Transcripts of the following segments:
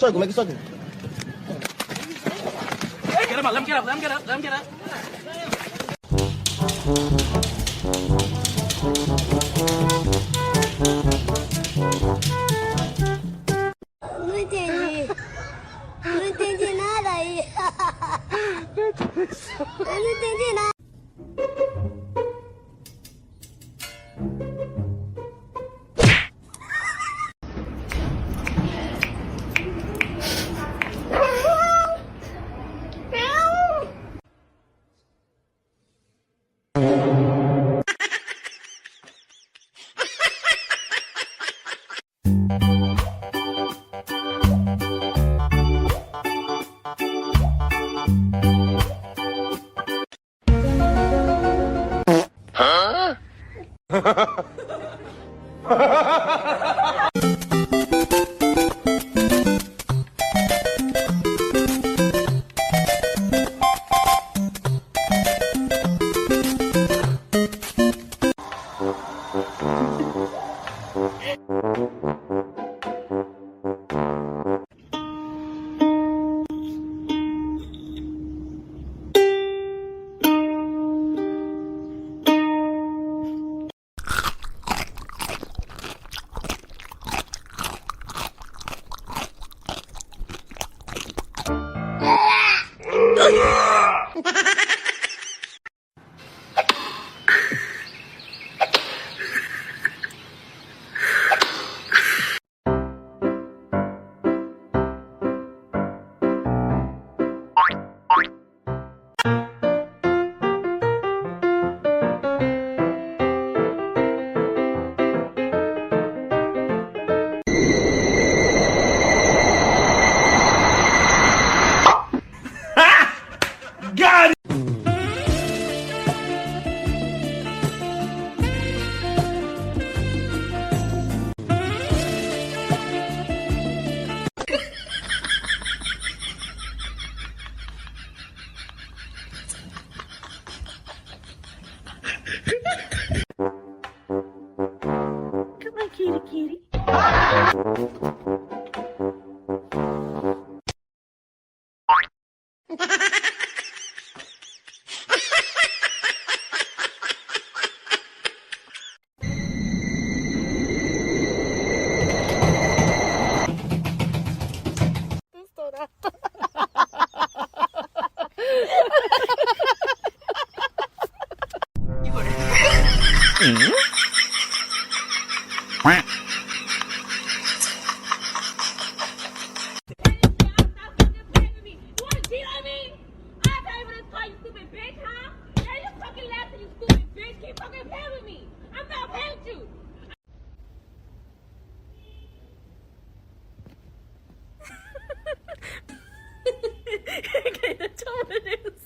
Circle, make a circle. Get him up, let him get up, let him get up, let him get up. Não entendi. Não entendi nada aí. Eu não entendi nada. Got it! Come on, kitty, kitty. Okay, that's all it is.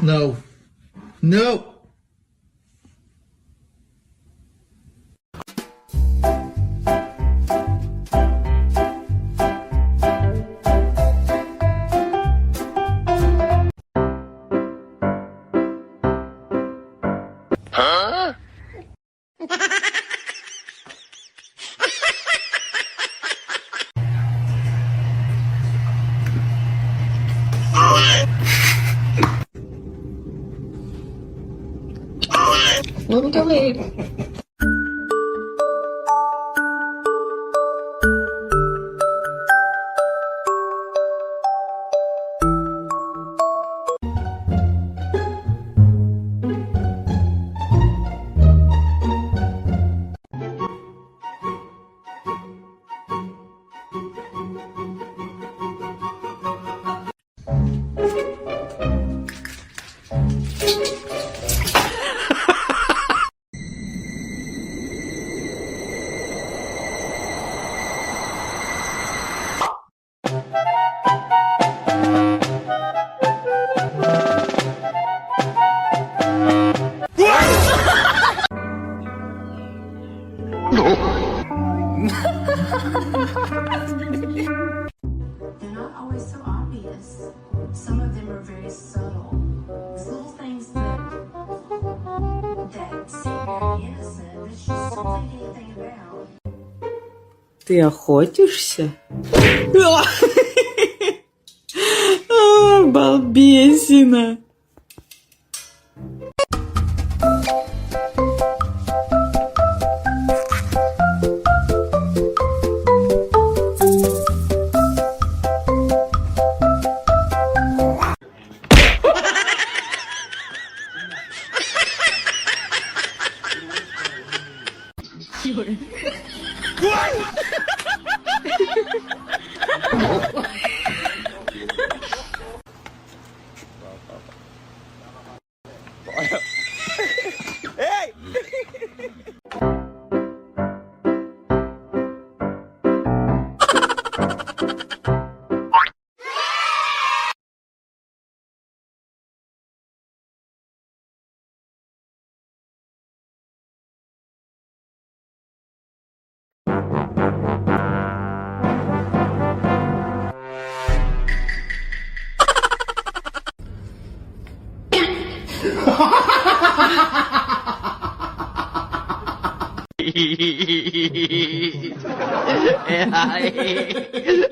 No. No. gawin. They're not always so obvious. Some of them are very subtle. It's little things that seem very innocent, that you just don't think anything about. Ты охотишься? Балбесина.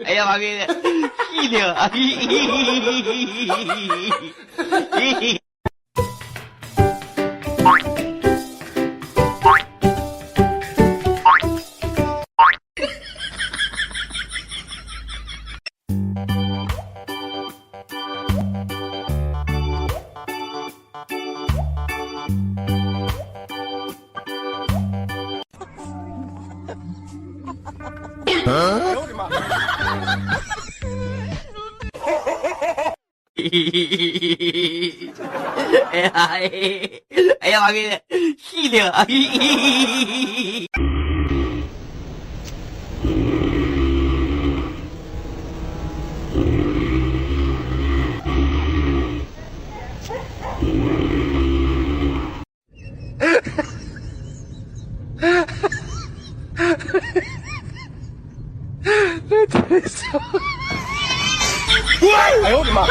哎呀妈逼的，细的。哎呀妈逼的，细的。哎呦我的妈！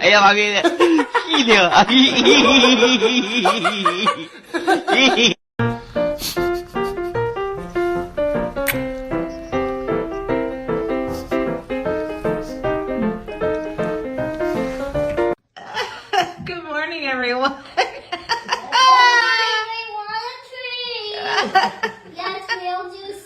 哎呀妈逼的，细的。Good morning, everyone. I want a treat. Yes, we'll just.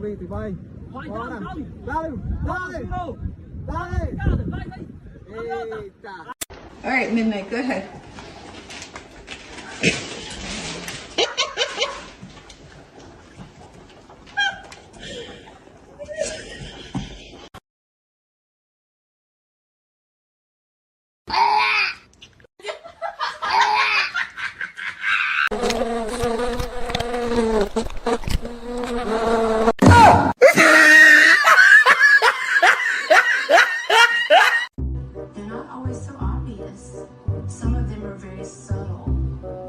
Đi thì bay. Hỏi ra Ra không? đi. Ra đi. Ra đi. All right, Midnight, go ahead. They're not always so obvious. Some of them are very subtle.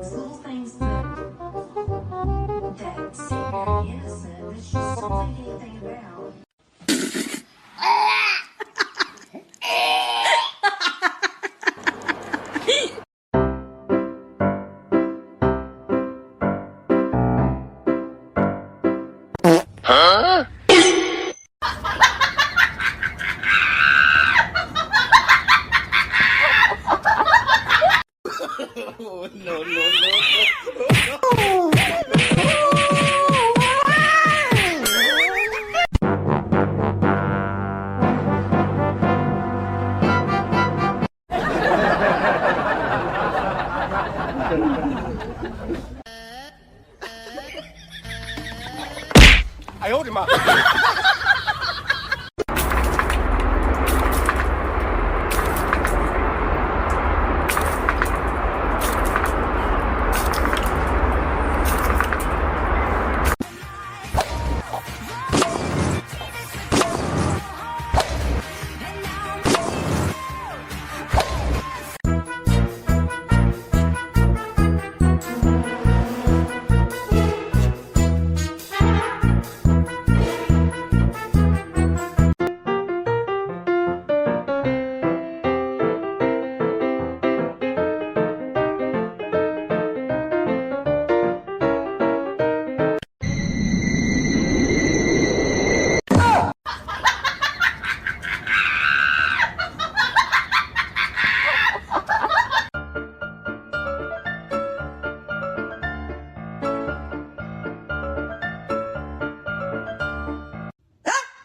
It's little things that seem very innocent that you just don't think anything about.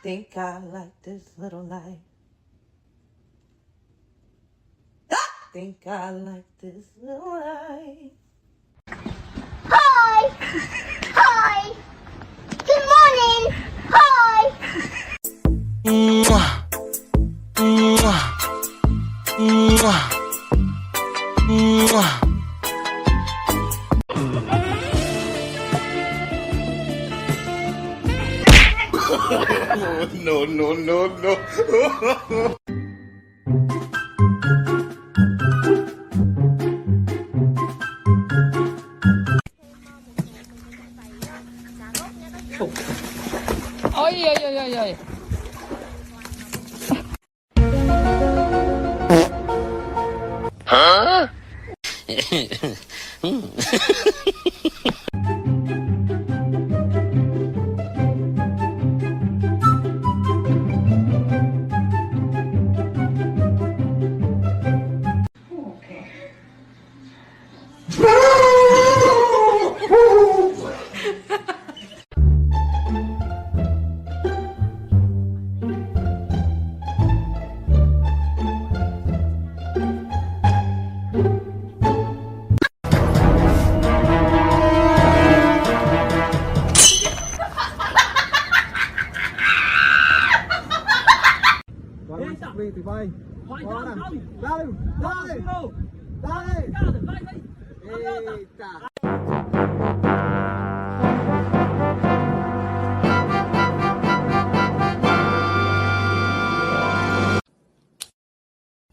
Think I like this little life. Think I like this little life. Hi! Hi! Good morning! Hi! Ôi, ôi, ôi, ôi, ôi.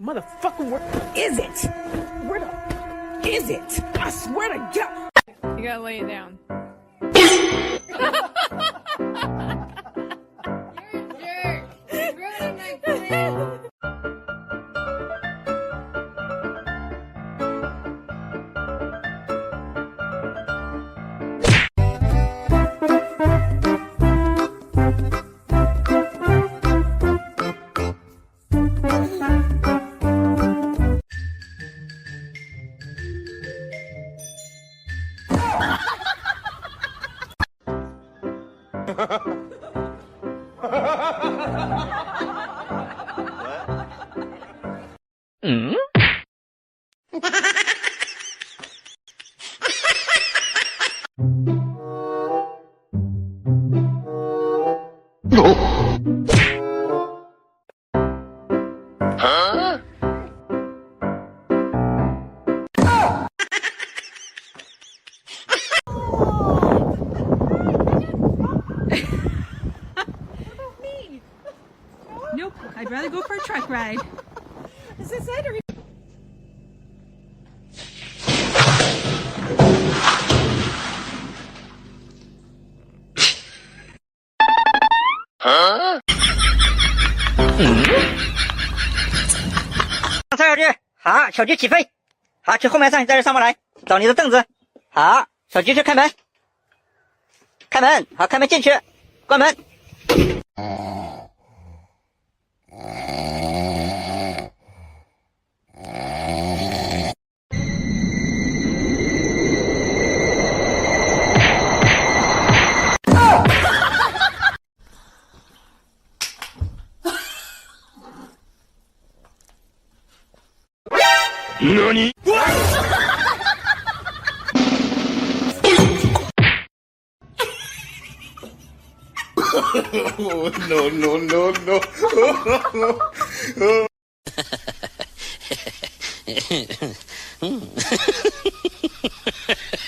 Motherfucker, where is it? Where the is it? I swear to God. You gotta lay it down. You're a jerk! Ruining my plan! cried. As I said,蔡小菊，好，小菊起飞，好，去后面站，你在这上不来，找你的凳子，好，小菊去开门，开门，好，开门进去，关门。何？No, no, no, no.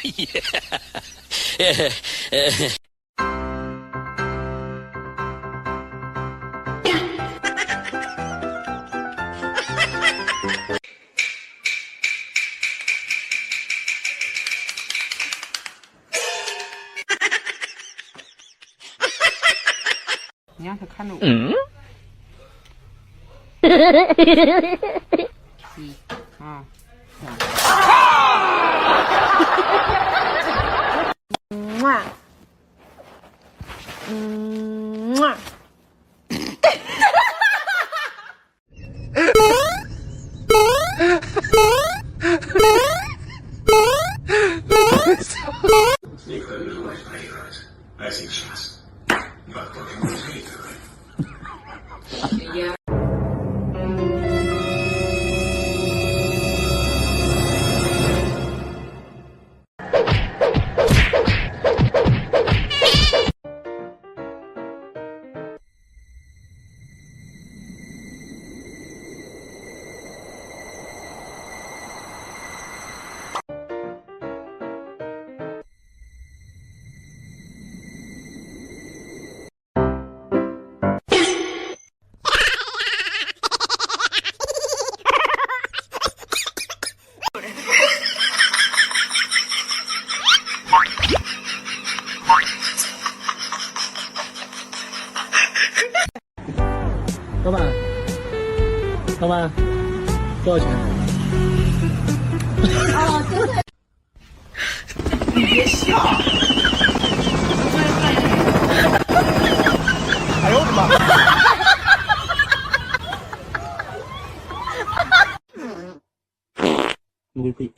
Yeah. 你让他看着我。啊。老板，老板，多少钱？哦，真的。你别笑。哎呦我的妈！你可以。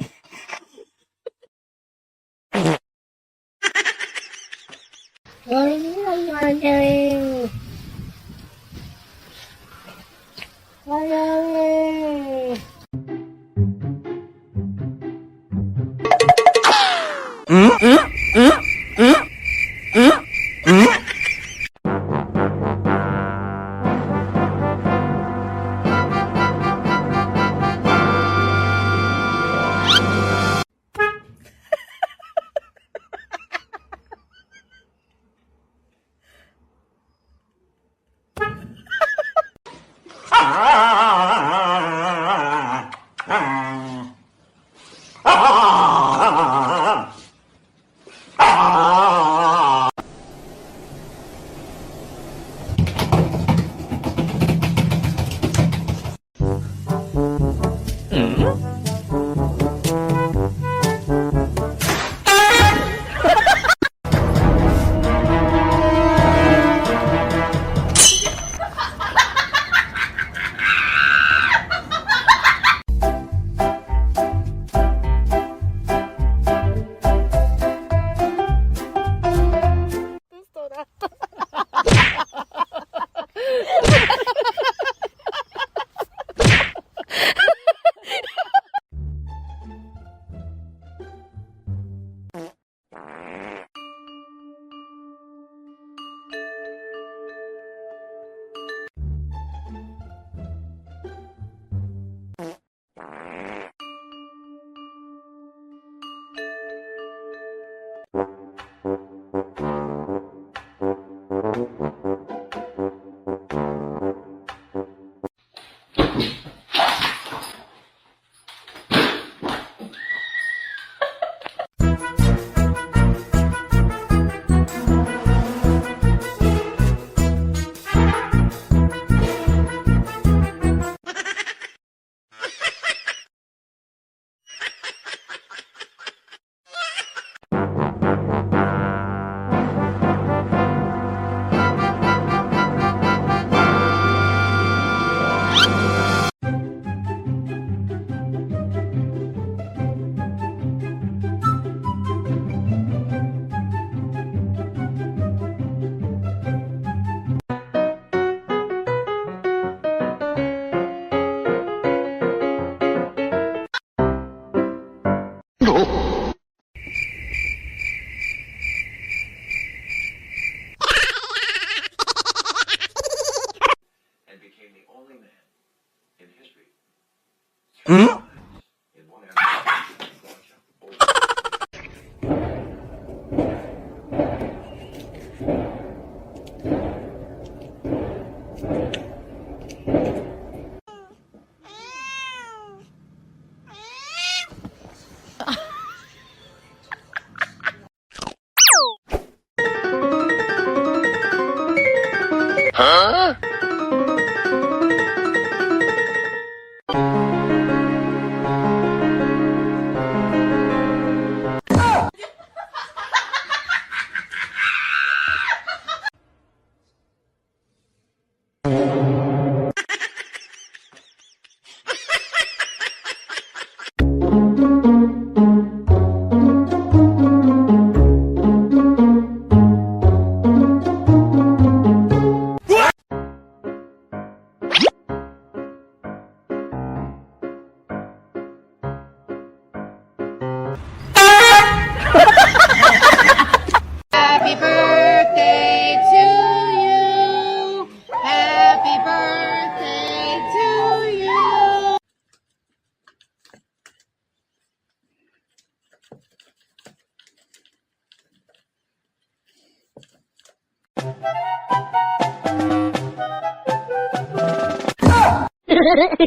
Somebody's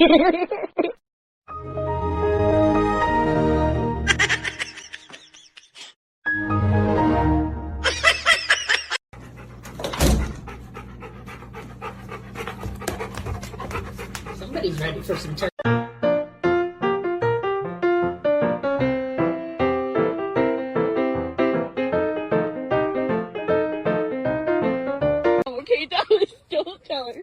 ready for some turkey. Okay, Dallas, don't tell her.